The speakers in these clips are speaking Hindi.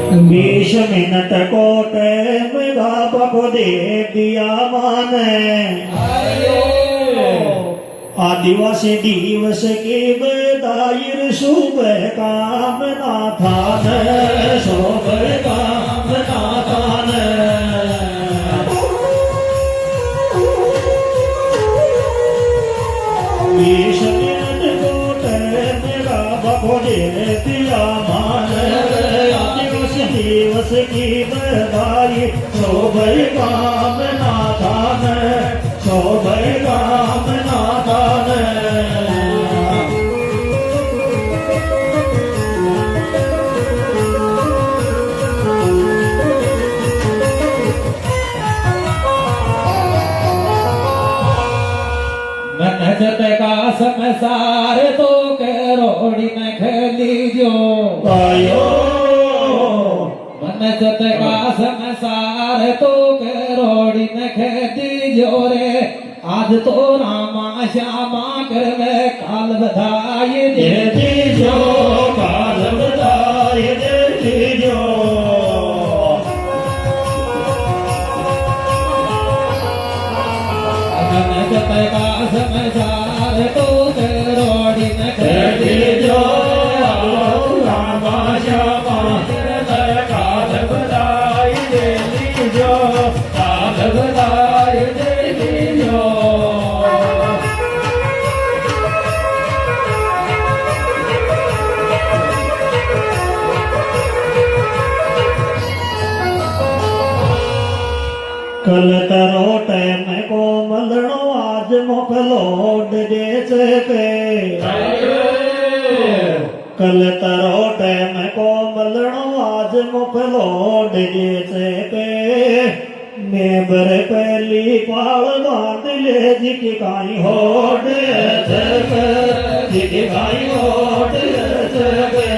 20 मिनट को टाइम बाबा को दे दिया माने आदिवासी दिवस के बदायर सुबह काम ना था सुबह काम ना था 20 मिनट को टाइम बाबा को दे दिया माने दिवस की बधाई शोभय काम नाथान शोभय काम नाथान मनजत का समसार तो करोड़ी में खेली जो आयो मनजत का समसार तो करोड़ी में खेती जो रे आज तो रामा श्यामा कर में काल बधाई दे जो काल बधाई दे जो मनजत का समसार तो करोड़ी में खेती जो रामा श्यामा काल बधाई दे जो काल बधाई दे जो कल तरो टाइम को मलनो आज मोकलो डे से पे कल तरो टाइम को मलनो आज मोकलो डे से पे मैं बर पहली पाल बांध ले जिकी काई होड़ से पे जिकी काई होड़ से पे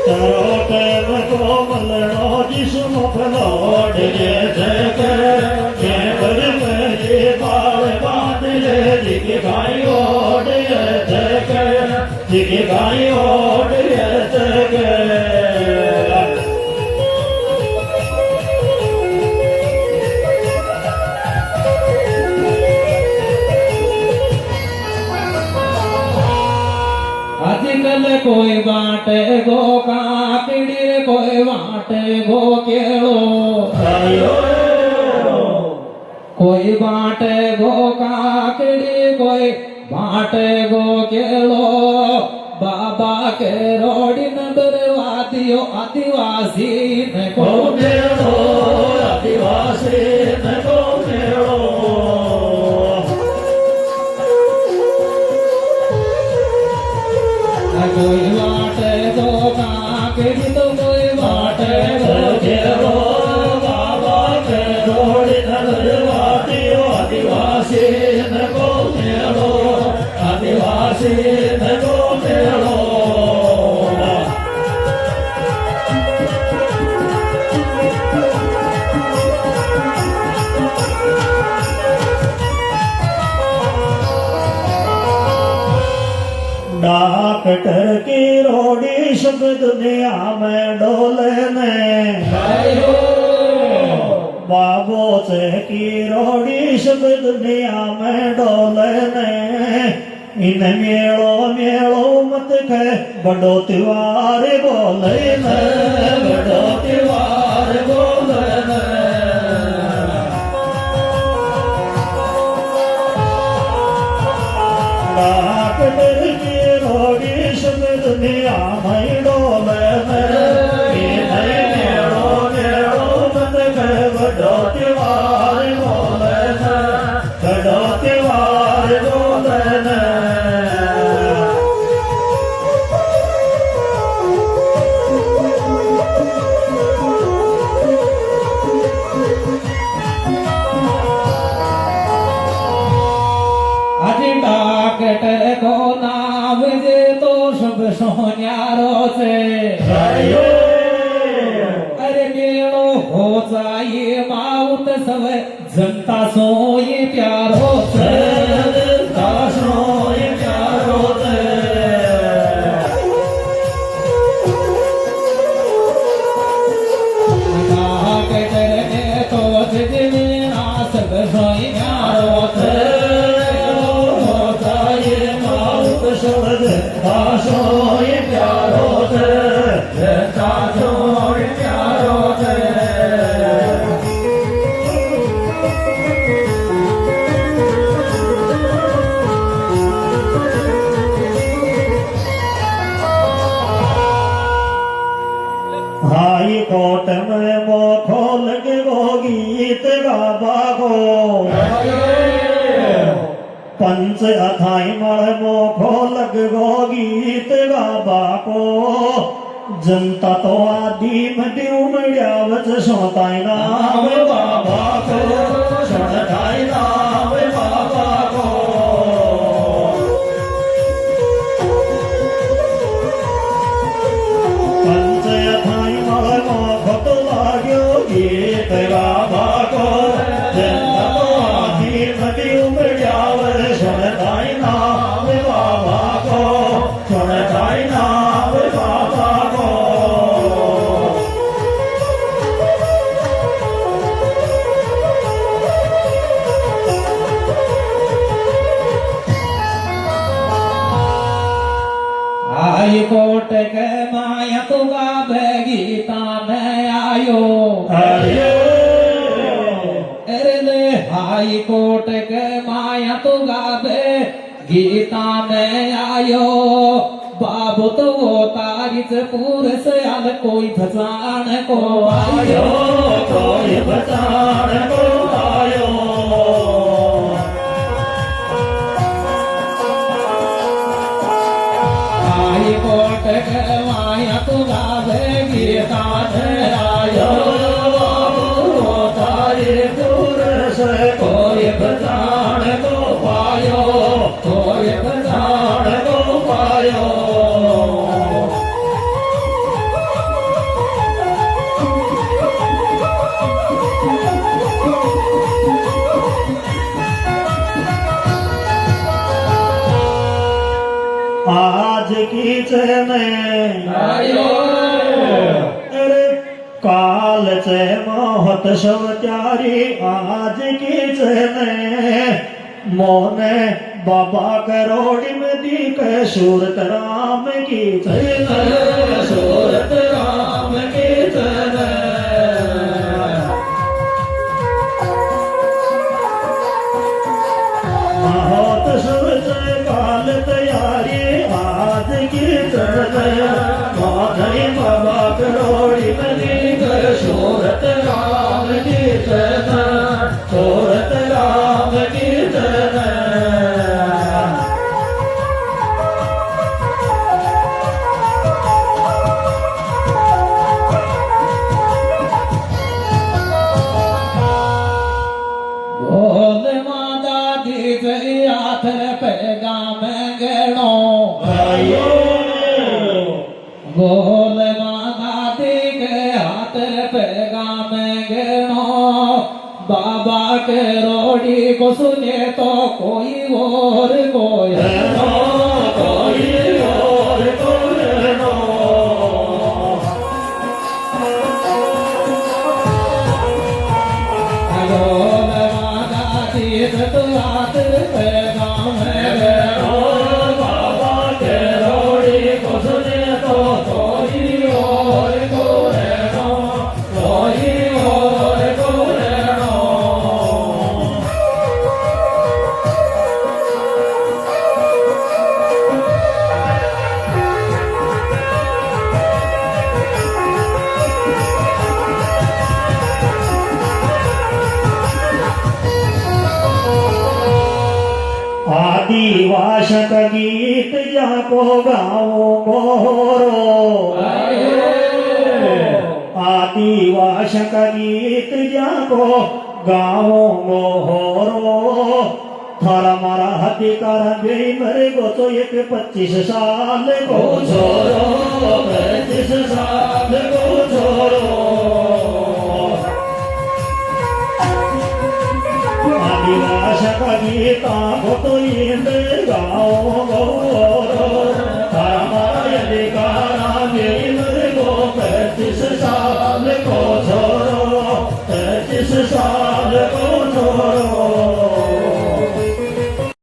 तरो टाइम को मलनो जिस मोकलो डे से पे मैं बर पहली पाल बांध ले जिकी काई होड़ से पे जिकी काई होड़ से पे आजकल कोई बाटे गो काकड़ी कोई बाटे गो केलो कोई बाटे गो काकड़ी कोई बाटे गो केलो बाबा के रोड़ी नंदर वादियो आदिवासी ने को मेलो आदिवासी ने को मेलो कोई बाटे गो काकड़ी तो कोई बाटे गो केलो बाबा के रोड़ी नगर वादियो आदिवासी ने को मेलो आदिवासी ने को मेलो डॉक्टर की रोड़ी सब दुनिया में डोले ने बाबो से की रोड़ी सब दुनिया में डोले ने इन मेलो मेलो मत कह बड़ो त्योहार बोले न बड़ो त्योहार बोले न डॉक्टर की रोड़ी सब दुनिया में डोले मेलो मेलो मत कह बड़ो त्योहार बोले न बड़ो त्योहार बोले न डॉक्टर को नाम दे तो सब सोन्यारो से अरे मेलो हो जाए माउट सब जनता सो ये प्यारो से जनता सो ये प्यारो से જનતા સોય પ્યારો છે જનતા સોય પ્યારો છે हाई कोट में वो खोल के वो गीत गाबा को पंच अथाई मण वो खोल के वो गीत गाबा को जनता तो आदि मटी उमड़िया वच सोताई नाम बाबा को सोताई नाम बाबा को पंच अथाई मण वो खत लाग्यो गीत गाबा को जनता तो आदि मटी उमड़िया वच सोताई नाम बाबा को सोताई नाम बाबा को आई कोट के माया तुगा गीता में आयो अरे ले आई कोट के माया तुगा गीता में आयो बाबू तो वो तारीख पूरे से अल कोई भसान को आयो कोई बचान को आयो आई कोट के माया तुगा गीता में आयो बाबू तारी दूर से कोई बचान को पायो कोई बचान को पायो आज की चने आयो अरे काल चे मोहत शव त्यारी आज की चने मोने बाबा करोड़ी में दी के सूरत राम की चने सूरत राम की चने बहुत सूरज काल तैयारी आज की माधई बाबा करोड़ी मनी कर सूरत राम की सूरत राम की बोल माता दी हाथ पैगा में गणो बोल माता दी के हाथ पैगा में गणो बाबा के रोड़ी को सुने तो कोई और कोई कोई और कोई नो बोल माता दी तो हाथ पैगा में गणो बाबा के रोड़ी को सुने तो कोई और कोई नो कोई और कोई नो आदिवासक गीत जाको गाओ गोरो आदिवासक गीत जाको गाओ गोरो थारा मारा हाथी कारा बेई मरे गो तो एक 25 साल को छोरो 25 साल को छोरो आदिवासक गीता को तो इंद गाओ गो